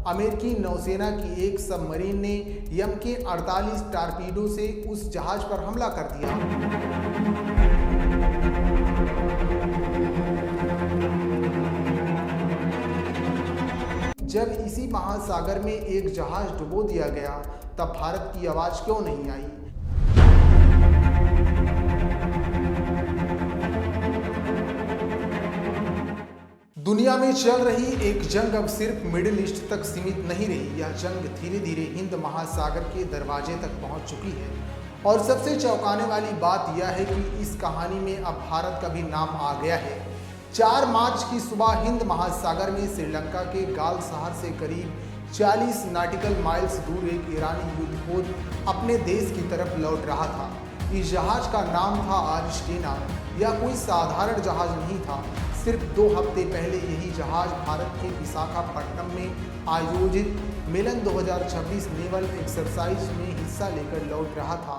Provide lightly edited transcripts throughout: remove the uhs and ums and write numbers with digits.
अमेरिकी नौसेना की एक सबमरीन ने MK-48 टारपीडो से उस जहाज पर हमला कर दिया। जब इसी महासागर में एक जहाज डुबो दिया गया, तब भारत की आवाज क्यों नहीं आई? दुनिया में चल रही एक जंग अब सिर्फ मिडिल ईस्ट तक सीमित नहीं रही। यह जंग धीरे धीरे हिंद महासागर के दरवाजे तक पहुंच चुकी है। और सबसे चौंकाने वाली बात यह है कि इस कहानी में अब भारत का भी नाम आ गया है। 4 मार्च की सुबह हिंद महासागर में श्रीलंका के गाल शहर से करीब 40 नॉटिकल माइल्स दूर एक ईरानी युद्धपोत अपने देश की तरफ लौट रहा था। इस जहाज का नाम था आरिस्टीना। यह कोई साधारण जहाज नहीं था। सिर्फ 2 हफ्ते पहले यही जहाज भारत के विशाखापट्टनम में आयोजित मिलन 2026 नेवल एक्सरसाइज में हिस्सा लेकर लौट रहा था।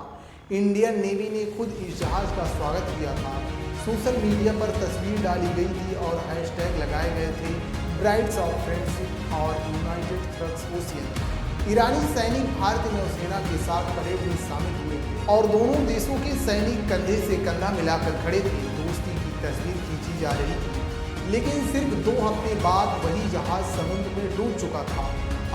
इंडियन नेवी ने खुद इस जहाज का स्वागत किया था। सोशल मीडिया पर तस्वीर डाली गई थी और हैशटैग लगाए गए थे ब्राइड्स ऑफ फ्रेंडशिप और यूनाइटेड थ्रग्स ओशियन। ईरानी सैनिक भारतीय नौसेना के साथ परेड में शामिल हुए थे और दोनों देशों के सैनिक कंधे से कंधा मिलाकर खड़े थे। दोस्ती की तस्वीर खींची जा रही थी। लेकिन सिर्फ 2 हफ्ते बाद वही जहाज समुद्र में डूब चुका था।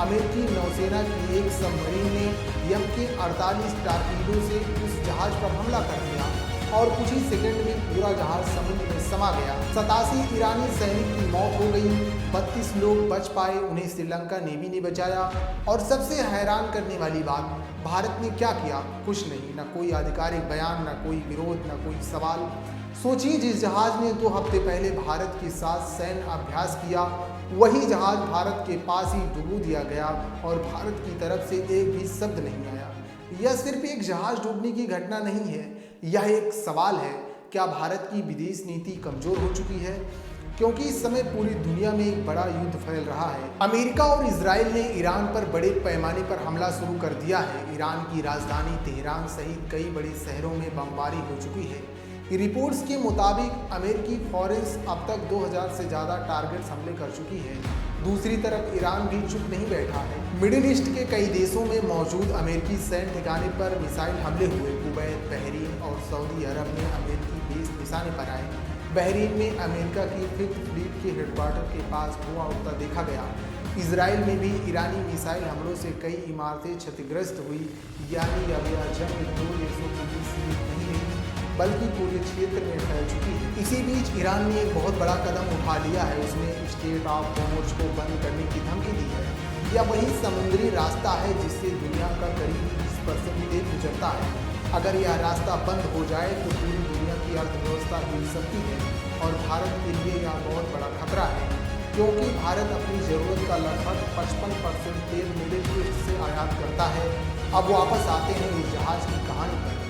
अमेरिकी नौसेना की एक सबमरीन ने MK-48 टारपीडो से उस जहाज पर हमला कर दिया और कुछ ही सेकंड में पूरा जहाज समुद्र में समा गया। 87 ईरानी सैनिक की मौत हो गई, 32 लोग बच पाए, उन्हें श्रीलंका नेवी ने बचाया। और सबसे हैरान करने वाली बात, भारत ने क्या किया? कुछ नहीं। न कोई आधिकारिक बयान, न कोई विरोध, न कोई सवाल। सोचिए, जिस जहाज ने 2 हफ्ते पहले भारत के साथ सैन्य अभ्यास किया, वही जहाज भारत के पास ही डुबो दिया गया और भारत की तरफ से एक भी शब्द नहीं आया। यह सिर्फ एक जहाज डूबने की घटना नहीं है, यह एक सवाल है। क्या भारत की विदेश नीति कमजोर हो चुकी है? क्योंकि इस समय पूरी दुनिया में एक बड़ा युद्ध फैल रहा है। अमेरिका और इजराइल ने ईरान पर बड़े पैमाने पर हमला शुरू कर दिया है। ईरान की राजधानी तेहरान सहित कई बड़े शहरों में बमबारी हो चुकी है। रिपोर्ट्स के मुताबिक अमेरिकी फौरेंस अब तक 2000 से ज़्यादा टारगेट्स हमले कर चुकी है। दूसरी तरफ ईरान भी चुप नहीं बैठा है। मिडिल ईस्ट के कई देशों में मौजूद अमेरिकी सैन्य ठिकाने पर मिसाइल हमले हुए। कुवैत, बहरीन और सऊदी अरब में अमेरिकी बेस निशाने पर आए। बहरीन में अमेरिका की 5th फ्लीट के हेडक्वार्टर के पास धुआं उठता देखा गया। इजराइल में भी ईरानी मिसाइल हमलों से कई इमारतें क्षतिग्रस्त हुई। यानी अब यह जंग 2 देशों के बीच सीमित नहीं रही, बल्कि पूरे क्षेत्र में फैल चुकी है। इसी बीच ईरान ने एक बहुत बड़ा कदम उठा लिया है। उसने स्टेट ऑफ होर्मुज को बंद करने की धमकी दी है। यह वही समुद्री रास्ता है जिससे दुनिया का करीब 20% तेल गुजरता है। अगर यह रास्ता बंद हो जाए तो पूरी दुनिया की अर्थव्यवस्था हिल सकती है और भारत के लिए यह बहुत बड़ा खतरा है, क्योंकि भारत अपनी ज़रूरत का लगभग 55% तेल मिडिल ईस्ट से आयात करता है। अब वापस आते हैं इस जहाज की कहानी पर।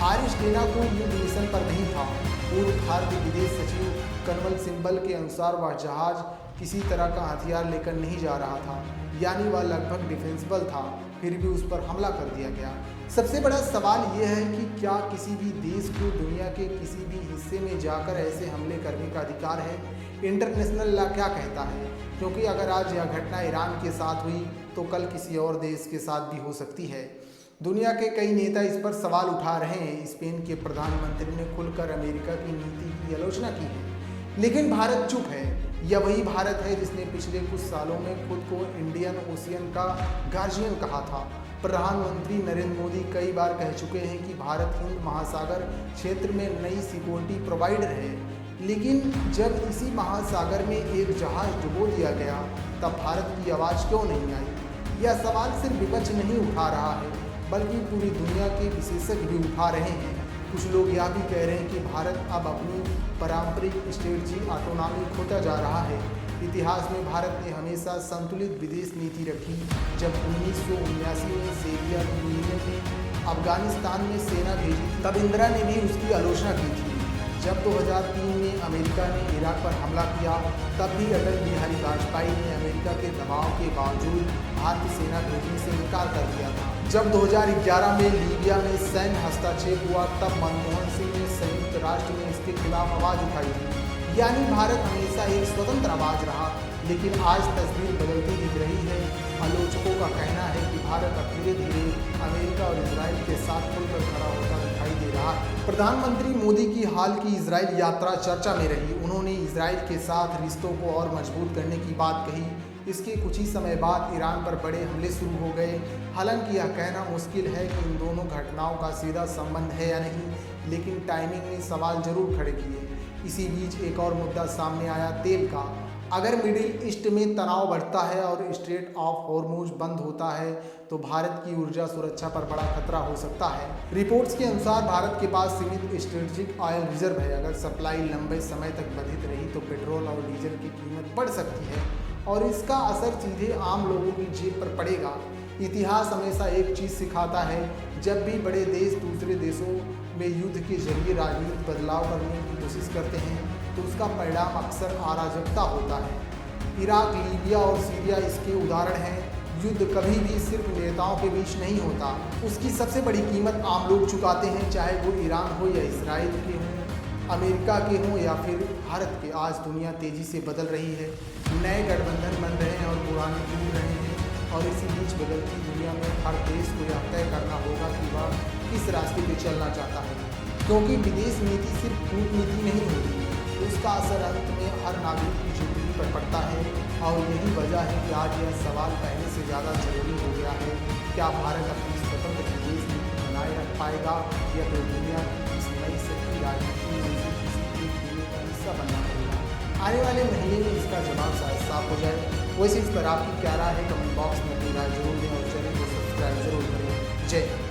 आरिस्टीना कोई युद्ध मिशन पर नहीं था। पूर्व भारतीय विदेश सचिव कर्नल सिंबल के अनुसार वह जहाज किसी तरह का हथियार लेकर नहीं जा रहा था, यानी वह लगभग डिफेंसिबल था। फिर भी उस पर हमला कर दिया गया। सबसे बड़ा सवाल यह है कि क्या किसी भी देश को दुनिया के किसी भी हिस्से में जाकर ऐसे हमले करने का अधिकार है? इंटरनेशनल लॉ क्या कहता है? क्योंकि अगर आज यह घटना ईरान के साथ हुई तो कल किसी और देश के साथ भी हो सकती है। दुनिया के कई नेता इस पर सवाल उठा रहे हैं। स्पेन के प्रधानमंत्री ने खुलकर अमेरिका की नीति की आलोचना की है, लेकिन भारत चुप है। यह वही भारत है जिसने पिछले कुछ सालों में खुद को इंडियन ओशियन का गार्जियन कहा था। प्रधानमंत्री नरेंद्र मोदी कई बार कह चुके हैं कि भारत हिंद महासागर क्षेत्र में नई सिक्योरिटी प्रोवाइडर है, लेकिन जब इसी महासागर में एक जहाज डुबो दिया गया, तब भारत की आवाज़ क्यों नहीं आई? यह सवाल सिर्फ विपक्ष नहीं उठा रहा है, बल्कि पूरी दुनिया के विशेषज्ञ भी उठा रहे हैं। कुछ लोग यह भी कह रहे हैं कि भारत अब अपनी पारंपरिक स्ट्रेटजी ऑटोनॉमी खोता जा रहा है। इतिहास में भारत ने हमेशा संतुलित विदेश नीति रखी। जब 1979 में सोवियत यूनियन ने अफगानिस्तान में सेना भेजी, तब इंदिरा ने भी उसकी आलोचना की थी। जब 2003 में अमेरिका ने इराक पर हमला किया, तब भी अटल बिहारी वाजपेयी ने अमेरिका के दबाव के बावजूद भारतीय सेना भेजने से इनकार कर दिया था। जब 2011 में लीबिया में सैन्य हस्तक्षेप हुआ, तब मनमोहन सिंह ने संयुक्त राष्ट्र में इसके खिलाफ आवाज़ उठाई थी। यानी भारत हमेशा एक स्वतंत्र आवाज़ रहा, लेकिन आज तस्वीर बदलती दिख रही है। भारत अब धीरे धीरे अमेरिका और इजराइल के साथ खुलकर खड़ा होता दिखाई दे रहा है। प्रधानमंत्री मोदी की हाल की इजराइल यात्रा चर्चा में रही। उन्होंने इजराइल के साथ रिश्तों को और मजबूत करने की बात कही। इसके कुछ ही समय बाद ईरान पर बड़े हमले शुरू हो गए। हालांकि यह कहना मुश्किल है कि इन दोनों घटनाओं का सीधा संबंध है या नहीं, लेकिन टाइमिंग ने सवाल जरूर खड़े किए। इसी बीच एक और मुद्दा सामने आया, तेल का। अगर मिडिल ईस्ट में तनाव बढ़ता है और स्ट्रेट ऑफ हॉर्मुज बंद होता है तो भारत की ऊर्जा सुरक्षा पर बड़ा खतरा हो सकता है। रिपोर्ट्स के अनुसार भारत के पास सीमित स्ट्रेटेजिक ऑयल रिजर्व है। अगर सप्लाई लंबे समय तक बाधित रही तो पेट्रोल और डीजल की कीमत बढ़ सकती है और इसका असर सीधे आम लोगों की जेब पर पड़ेगा। इतिहास हमेशा एक चीज़ सिखाता है, जब भी बड़े देश दूसरे देशों में युद्ध के जरिए राजनीतिक बदलाव करने की कोशिश करते हैं तो उसका परिणाम अक्सर अराजकता होता है। इराक, लीबिया और सीरिया इसके उदाहरण हैं। युद्ध कभी भी सिर्फ नेताओं के बीच नहीं होता, उसकी सबसे बड़ी कीमत आम लोग चुकाते हैं, चाहे वो ईरान हो या इसराइल के हों, अमेरिका के हों या फिर भारत के। आज दुनिया तेज़ी से बदल रही है, नए गठबंधन बन रहे हैं और पुराने टूट रहे हैं, और इसी बीच बदलती दुनिया में हर देश को यह तय करना होगा कि वह किस रास्ते पे चलना चाहता है, क्योंकि विदेश नीति सिर्फ कूटनीति नहीं होती, उसका असर अंत में हर नागरिक की जिंदगी पर पड़ता है। और यही वजह है कि आज यह सवाल पहले से ज़्यादा जरूरी हो गया है, क्या भारत अपनी स्वतंत्र विदेश नीति बनाए रख पाएगा या फिर दुनिया की इस नई शक्ति राजनीति में से किसी एक दुनिया का हिस्सा बनना पड़ेगा। आने वाले महीने में इसका जवाब शायद साफ हो जाए। वैसे इस पर आपकी क्या राय है, कमेंट बॉक्स में अपनी राय जरूर दें और चैनल को सब्सक्राइब जरूर करें। जय हिंद।